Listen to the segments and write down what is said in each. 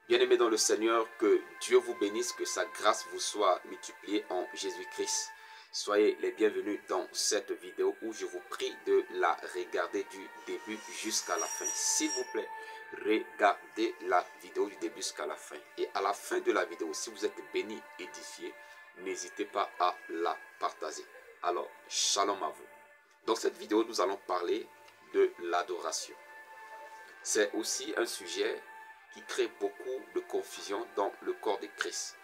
Bien-aimés dans le Seigneur, que Dieu vous bénisse, que sa grâce vous soit multipliée en Jésus-Christ. Soyez les bienvenus dans cette vidéo où je vous prie de la regarder du début jusqu'à la fin. S'il vous plaît, regardez la vidéo du début jusqu'à la fin. Et à la fin de la vidéo, si vous êtes béni, édifié, n'hésitez pas à la partager. Alors, shalom à vous. Dans cette vidéo, nous allons parler de l'adoration. C'est aussi un sujet qui crée beaucoup de confusion dans le corps de Christ.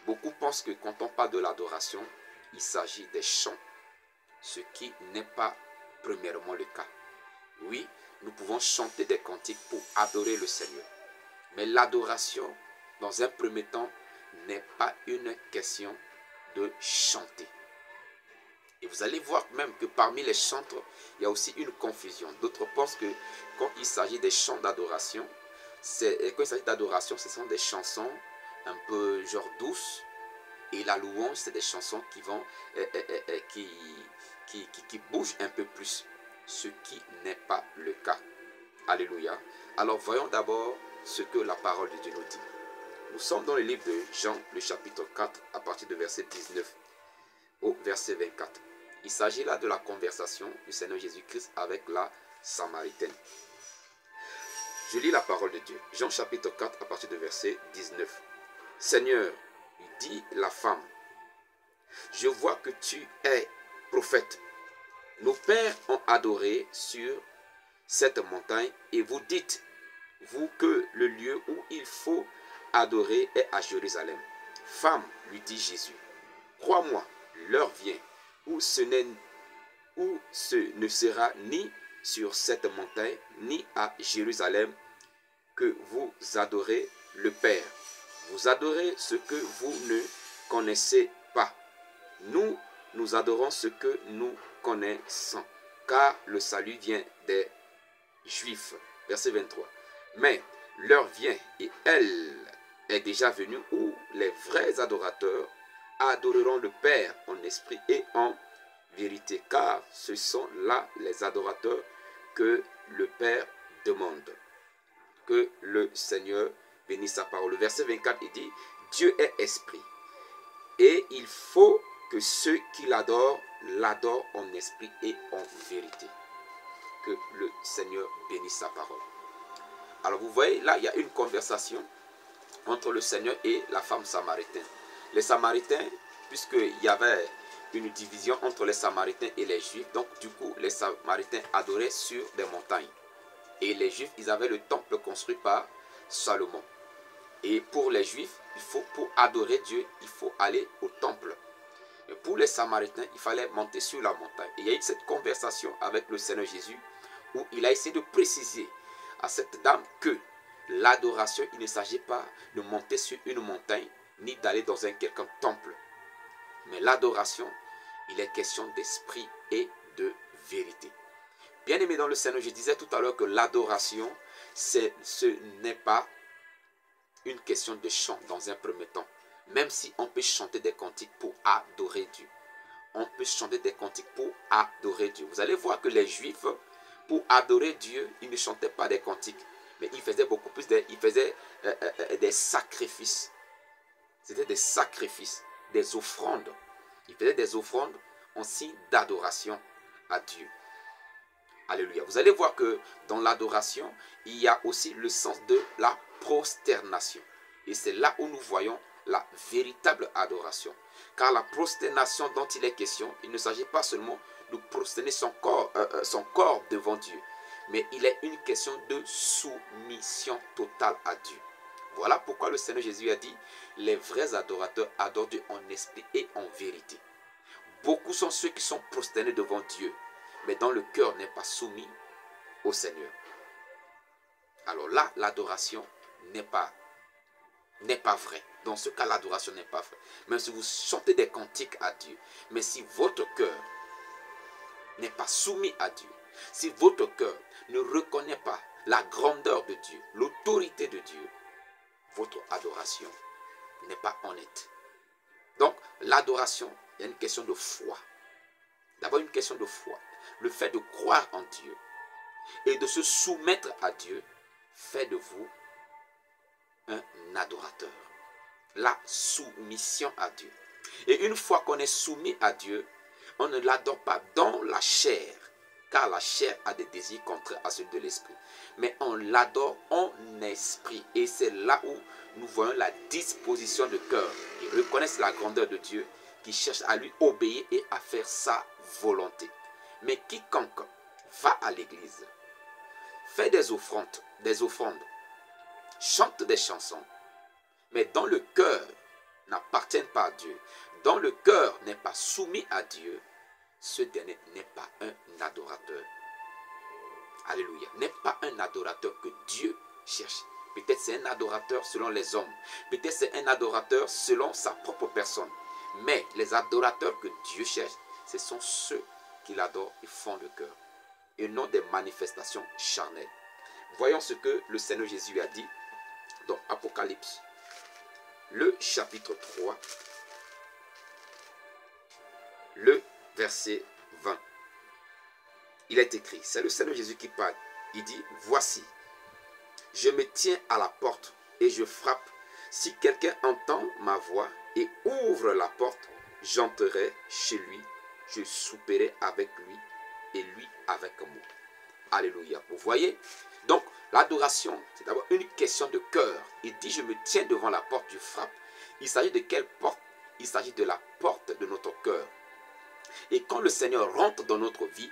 Beaucoup pensent que quand on parle de l'adoration, il s'agit des chants, ce qui n'est pas premièrement le cas. Oui, nous pouvons chanter des cantiques pour adorer le Seigneur. Mais l'adoration, dans un premier temps, n'est pas une question de chanter. Et vous allez voir même que parmi les chantres, il y a aussi une confusion. D'autres pensent que quand il s'agit des chants d'adoration, quand il s'agit d'adoration, ce sont des chansons un peu genre douces. Et la louange, c'est des chansons qui vont qui bougent un peu plus. Ce qui n'est pas le cas. Alléluia. Alors voyons d'abord ce que la parole de Dieu nous dit. Nous sommes dans le livre de Jean, le chapitre 4, à partir du verset 19 au verset 24. Il s'agit là de la conversation du Seigneur Jésus-Christ avec la Samaritaine. Je lis la parole de Dieu. Jean chapitre 4 à partir du verset 19. Seigneur, dit la femme, je vois que tu es prophète. Nos pères ont adoré sur cette montagne et vous dites, vous, que le lieu où il faut adorer est à Jérusalem. Femme, lui dit Jésus, crois-moi, l'heure vient où ce ne sera ni sur cette montagne ni à Jérusalem que vous adorez le Père. Vous adorez ce que vous ne connaissez pas. Nous adorons ce que nous connaissons, car le salut vient des Juifs. Verset 23. Mais l'heure vient, et elle est déjà venue, où les vrais adorateurs adoreront le Père en esprit et en vérité, car ce sont là les adorateurs que le Père demande. Que le Seigneur bénisse sa parole. Le verset 24, il dit, Dieu est esprit, et il faut que ceux qui l'adorent en esprit et en vérité. Que le Seigneur bénisse sa parole. Alors vous voyez, là il y a une conversation entre le Seigneur et la femme samaritaine. Les Samaritains, puisqu'il y avait une division entre les Samaritains et les Juifs, donc du coup les Samaritains adoraient sur des montagnes. Et les Juifs, ils avaient le temple construit par Salomon. Et pour les Juifs, pour adorer Dieu, il faut aller au temple. Mais pour les Samaritains, il fallait monter sur la montagne. Et il y a eu cette conversation avec le Seigneur Jésus où il a essayé de préciser à cette dame que l'adoration, il ne s'agit pas de monter sur une montagne ni d'aller dans un quelconque temple. Mais l'adoration, il est question d'esprit et de vérité. Bien-aimé dans le Seigneur, je disais tout à l'heure que l'adoration, ce n'est pas une question de chant dans un premier temps. Même si on peut chanter des cantiques pour adorer Dieu. On peut chanter des cantiques pour adorer Dieu. Vous allez voir que les Juifs, pour adorer Dieu, ils ne chantaient pas des cantiques. Mais ils faisaient beaucoup plus, ils faisaient des sacrifices. C'était des sacrifices, des offrandes. Ils faisaient des offrandes en signe d'adoration à Dieu. Alléluia. Vous allez voir que dans l'adoration, il y a aussi le sens de la prosternation. Et c'est là où nous voyons la véritable adoration. Car la prosternation dont il est question, il ne s'agit pas seulement de prosterner son corps devant Dieu, mais il est une question de soumission totale à Dieu. Voilà pourquoi le Seigneur Jésus a dit, les vrais adorateurs adorent Dieu en esprit et en vérité. Beaucoup sont ceux qui sont prosternés devant Dieu, mais dont le cœur n'est pas soumis au Seigneur. Alors là, l'adoration n'est pas vraie. Dans ce cas, l'adoration n'est pas vraie. Même si vous chantez des cantiques à Dieu, mais si votre cœur n'est pas soumis à Dieu, si votre cœur ne reconnaît pas la grandeur de Dieu, l'autorité de Dieu, votre adoration n'est pas honnête. Donc, l'adoration, il y a une question de foi. D'abord, une question de foi. Le fait de croire en Dieu et de se soumettre à Dieu fait de vous un adorateur. La soumission à Dieu. Et une fois qu'on est soumis à Dieu, on ne l'adore pas dans la chair, car la chair a des désirs contraires à ceux de l'esprit. Mais on l'adore en esprit. Et c'est là où nous voyons la disposition de cœur. Ils reconnaissent la grandeur de Dieu, qui cherche à lui obéir et à faire sa volonté. Mais quiconque va à l'église, fait des offrandes, chante des chansons, mais dans le cœur n'appartiennent pas à Dieu, dans le cœur n'est pas soumis à Dieu, ce dernier n'est pas un adorateur. Alléluia. N'est pas un adorateur que Dieu cherche. Peut-être c'est un adorateur selon les hommes. Peut-être c'est un adorateur selon sa propre personne. Mais les adorateurs que Dieu cherche, ce sont ceux qui l'adorent et font le cœur. Et non des manifestations charnelles. Voyons ce que le Seigneur Jésus a dit dans Apocalypse. Le chapitre 3, le verset 20. Il est écrit, c'est le Seigneur Jésus qui parle. Il dit, voici, je me tiens à la porte et je frappe. Si quelqu'un entend ma voix et ouvre la porte, j'entrerai chez lui, je souperai avec lui et lui avec moi. Alléluia. Vous voyez? Donc, l'adoration, c'est d'abord une question de cœur. Il dit, je me tiens devant la porte, je frappe. Il s'agit de quelle porte? Il s'agit de la porte de notre cœur. Et quand le Seigneur rentre dans notre vie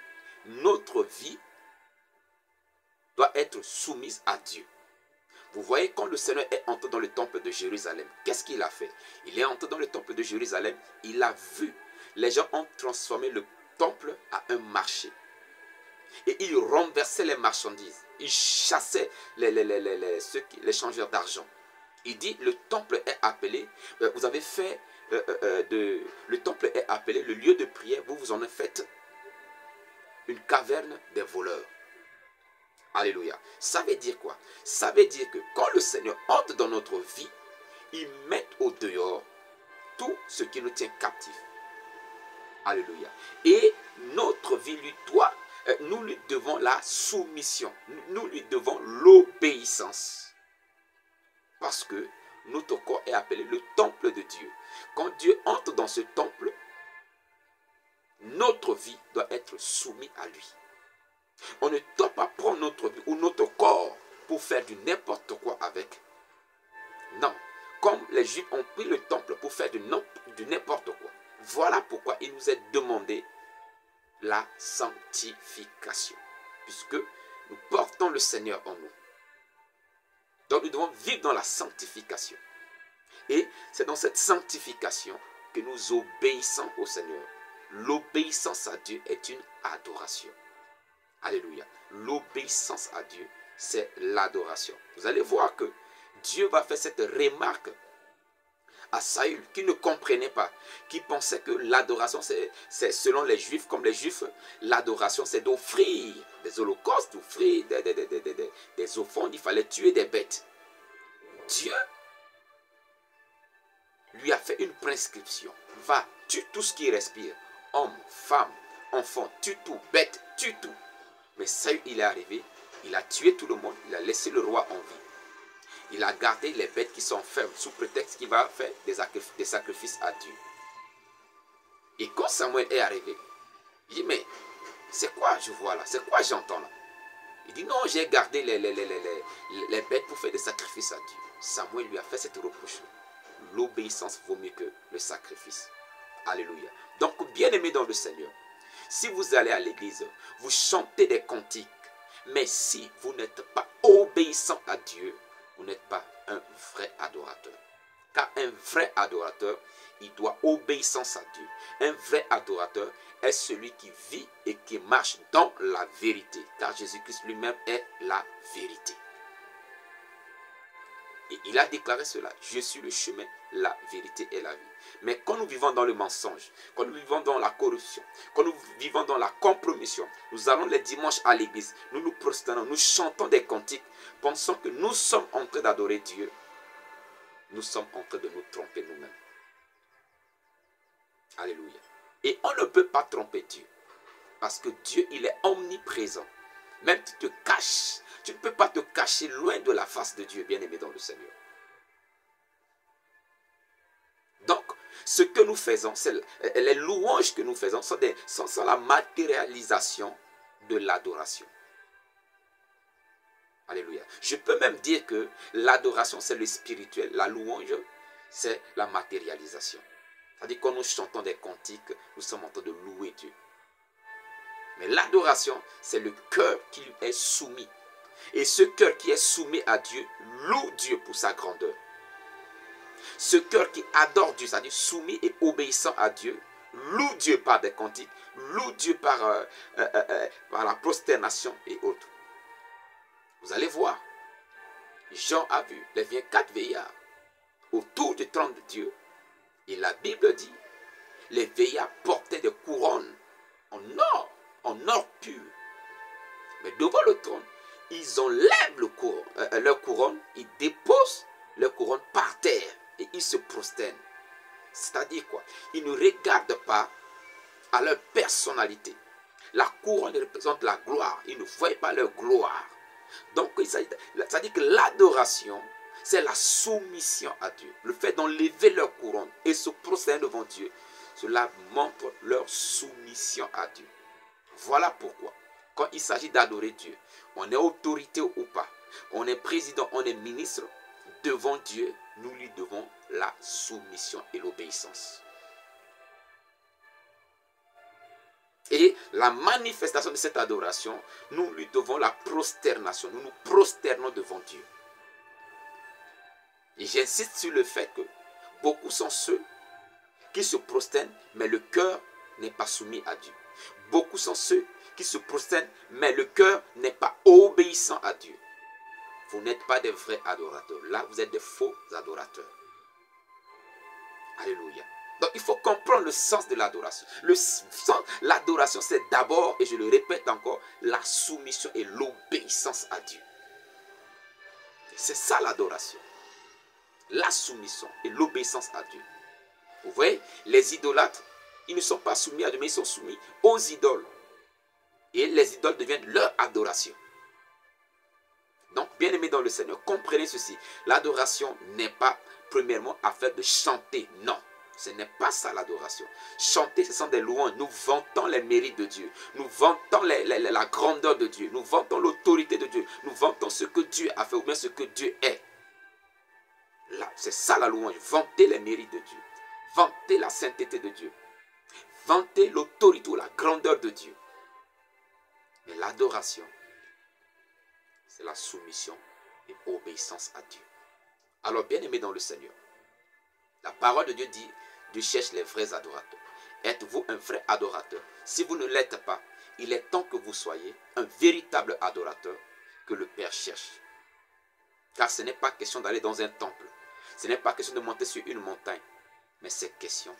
doit être soumise à Dieu. Vous voyez, quand le Seigneur est entré dans le temple de Jérusalem, qu'est-ce qu'il a fait? Il est entré dans le temple de Jérusalem, il a vu. Les gens ont transformé le temple à un marché. Et ils renversaient les marchandises. Ils chassaient les changeurs d'argent. Il dit, le temple est appelé, vous avez fait, le temple est appelé le lieu de prière, vous en faites une caverne des voleurs. Alléluia. Ça veut dire quoi? Ça veut dire que quand le Seigneur entre dans notre vie, il met au dehors tout ce qui nous tient captifs. Alléluia. Et notre vie nous lui devons la soumission. Nous lui devons l'obéissance. Parce que notre corps est appelé le temple de Dieu. Quand Dieu entre dans ce temple, notre vie doit être soumise à lui. On ne doit pas prendre notre vie ou notre corps pour faire du n'importe quoi avec. Non. Comme les Juifs ont pris le temple pour faire du n'importe quoi. Voilà pourquoi il nous est demandé la sanctification. Puisque nous portons le Seigneur en nous. Donc nous devons vivre dans la sanctification. Et c'est dans cette sanctification que nous obéissons au Seigneur. L'obéissance à Dieu est une adoration. Alléluia. L'obéissance à Dieu, c'est l'adoration. Vous allez voir que Dieu va faire cette remarque à Saül, qui ne comprenait pas, qui pensait que l'adoration, c'est selon les Juifs, comme les Juifs, l'adoration, c'est d'offrir des holocaustes, d'offrir des offrandes, il fallait tuer des bêtes. Dieu lui a fait une prescription. Va, tue tout ce qui respire. Homme, femme, enfant, tue tout, bête, tue tout. Mais Saül, il est arrivé, il a tué tout le monde, il a laissé le roi en vie. Il a gardé les bêtes qui sont fermes sous prétexte qu'il va faire des sacrifices à Dieu. Et quand Samuel est arrivé, il dit, mais c'est quoi je vois là? C'est quoi j'entends là? Il dit, non, j'ai gardé les bêtes pour faire des sacrifices à Dieu. Samuel lui a fait cette reproche. L'obéissance vaut mieux que le sacrifice. Alléluia. Donc, bien-aimés dans le Seigneur, si vous allez à l'église, vous chantez des cantiques, mais si vous n'êtes pas obéissant à Dieu, vous n'êtes pas un vrai adorateur. Car un vrai adorateur, il doit obéissance à Dieu. Un vrai adorateur est celui qui vit et qui marche dans la vérité. Car Jésus-Christ lui-même est la vérité. Et il a déclaré cela. Je suis le chemin, la vérité et la vie. Mais quand nous vivons dans le mensonge, quand nous vivons dans la corruption, quand nous vivons dans la compromission, nous allons les dimanches à l'église, nous nous prosternons, nous chantons des cantiques, pensant que nous sommes en train d'adorer Dieu. Nous sommes en train de nous tromper nous-mêmes. Alléluia. Et on ne peut pas tromper Dieu. Parce que Dieu, il est omniprésent. Même tu te caches, tu ne peux pas te cacher loin de la face de Dieu, bien-aimé dans le Seigneur. ce que nous faisons, les louanges que nous faisons sont la matérialisation de l'adoration. Alléluia. Je peux même dire que l'adoration, c'est le spirituel. La louange, c'est la matérialisation. C'est-à-dire que quand nous chantons des cantiques, nous sommes en train de louer Dieu. Mais l'adoration, c'est le cœur qui lui est soumis. Et ce cœur qui est soumis à Dieu, loue Dieu pour sa grandeur. Ce cœur qui adore Dieu, c'est-à-dire soumis et obéissant à Dieu, loue Dieu par des cantiques, loue Dieu par la prosternation et autres. Vous allez voir, Jean a vu les 24 veillards autour du trône de Dieu. Et la Bible dit, les veillards portaient des couronnes en or pur. Mais devant le trône, ils enlèvent leur couronne, ils déposent leur couronne par terre et ils se prosternent. C'est-à-dire quoi? Ils ne regardent pas à leur personnalité. La couronne représente la gloire. Ils ne voient pas leur gloire. Donc, c'est-à-dire que l'adoration, c'est la soumission à Dieu. Le fait d'enlever leur couronne et se prosterner devant Dieu, cela montre leur soumission à Dieu. Voilà pourquoi, quand il s'agit d'adorer Dieu, on est autorité ou pas, on est président, on est ministre, devant Dieu, nous lui devons la soumission et l'obéissance. Et la manifestation de cette adoration, nous lui devons la prosternation. Nous nous prosternons devant Dieu. Et j'insiste sur le fait que beaucoup sont ceux qui se prosternent, mais le cœur n'est pas soumis à Dieu. Beaucoup sont ceux qui se prosternent, mais le cœur n'est pas obéissant à Dieu. Vous n'êtes pas des vrais adorateurs. Là, vous êtes des faux adorateurs. Alléluia. Donc, il faut comprendre le sens de l'adoration. L'adoration, c'est d'abord, et je le répète encore, la soumission et l'obéissance à Dieu. C'est ça l'adoration. La soumission et l'obéissance à Dieu. Vous voyez, les idolâtres, ils ne sont pas soumis à Dieu, mais ils sont soumis aux idoles. Et les idoles deviennent leur adoration. Donc, bien aimés dans le Seigneur, comprenez ceci. L'adoration n'est pas, premièrement, affaire de chanter. Non. Ce n'est pas ça l'adoration. Chanter, ce sont des louanges. Nous vantons les mérites de Dieu. Nous vantons la grandeur de Dieu. Nous vantons l'autorité de Dieu. Nous vantons ce que Dieu a fait ou bien ce que Dieu est. C'est ça la louange. Vanter les mérites de Dieu. Vanter la sainteté de Dieu. Vanter l'autorité ou la grandeur de Dieu. Mais l'adoration, c'est la soumission et obéissance à Dieu. Alors, bien aimé dans le Seigneur, la parole de Dieu dit, Dieu cherche les vrais adorateurs. Êtes-vous un vrai adorateur? Si vous ne l'êtes pas, il est temps que vous soyez un véritable adorateur que le Père cherche. Car ce n'est pas question d'aller dans un temple. Ce n'est pas question de monter sur une montagne. Mais c'est question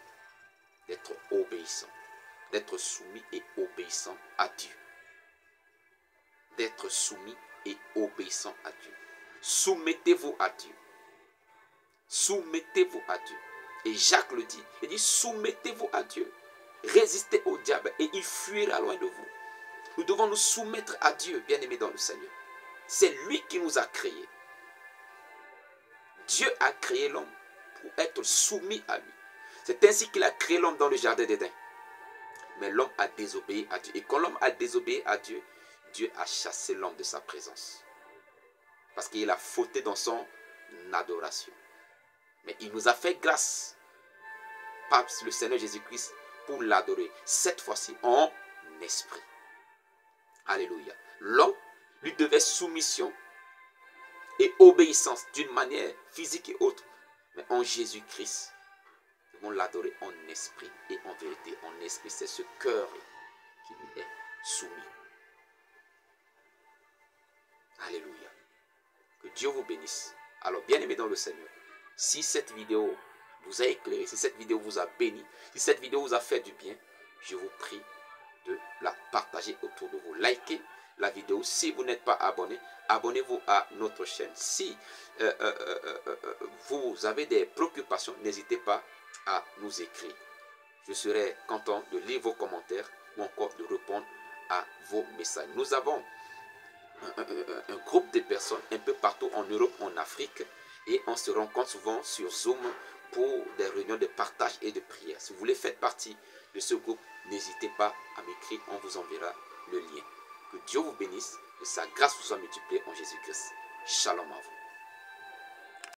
d'être obéissant. D'être soumis et obéissant à Dieu. D'être soumis et obéissant à Dieu. Soumettez-vous à Dieu. Soumettez-vous à Dieu. Et Jacques le dit. Il dit soumettez-vous à Dieu. Résistez au diable et il fuira loin de vous. Nous devons nous soumettre à Dieu, bien-aimés dans le Seigneur. C'est lui qui nous a créés. Dieu a créé l'homme pour être soumis à lui. C'est ainsi qu'il a créé l'homme dans le jardin d'Éden. Mais l'homme a désobéi à Dieu. Et quand l'homme a désobéi à Dieu, Dieu a chassé l'homme de sa présence. Parce qu'il a fauté dans son adoration. Mais il nous a fait grâce par le Seigneur Jésus-Christ pour l'adorer. Cette fois-ci en esprit. Alléluia. L'homme lui devait soumission et obéissance d'une manière physique et autre. Mais en Jésus-Christ, nous devons l'adorer en esprit et en vérité. En esprit, c'est ce cœur qui lui est soumis. Alléluia. Que Dieu vous bénisse. Alors, bien-aimés dans le Seigneur, si cette vidéo vous a éclairé, si cette vidéo vous a béni, si cette vidéo vous a fait du bien, je vous prie de la partager autour de vous. Likez la vidéo. Si vous n'êtes pas abonné, abonnez-vous à notre chaîne. Si vous avez des préoccupations, n'hésitez pas à nous écrire. Je serai content de lire vos commentaires ou encore de répondre à vos messages. Nous avons un groupe de personnes un peu partout en Europe, en Afrique, et on se rencontre souvent sur Zoom pour des réunions de partage et de prière. Si vous voulez faire partie de ce groupe, n'hésitez pas à m'écrire, on vous enverra le lien. Que Dieu vous bénisse, que sa grâce vous soit multipliée en Jésus-Christ. Shalom à vous.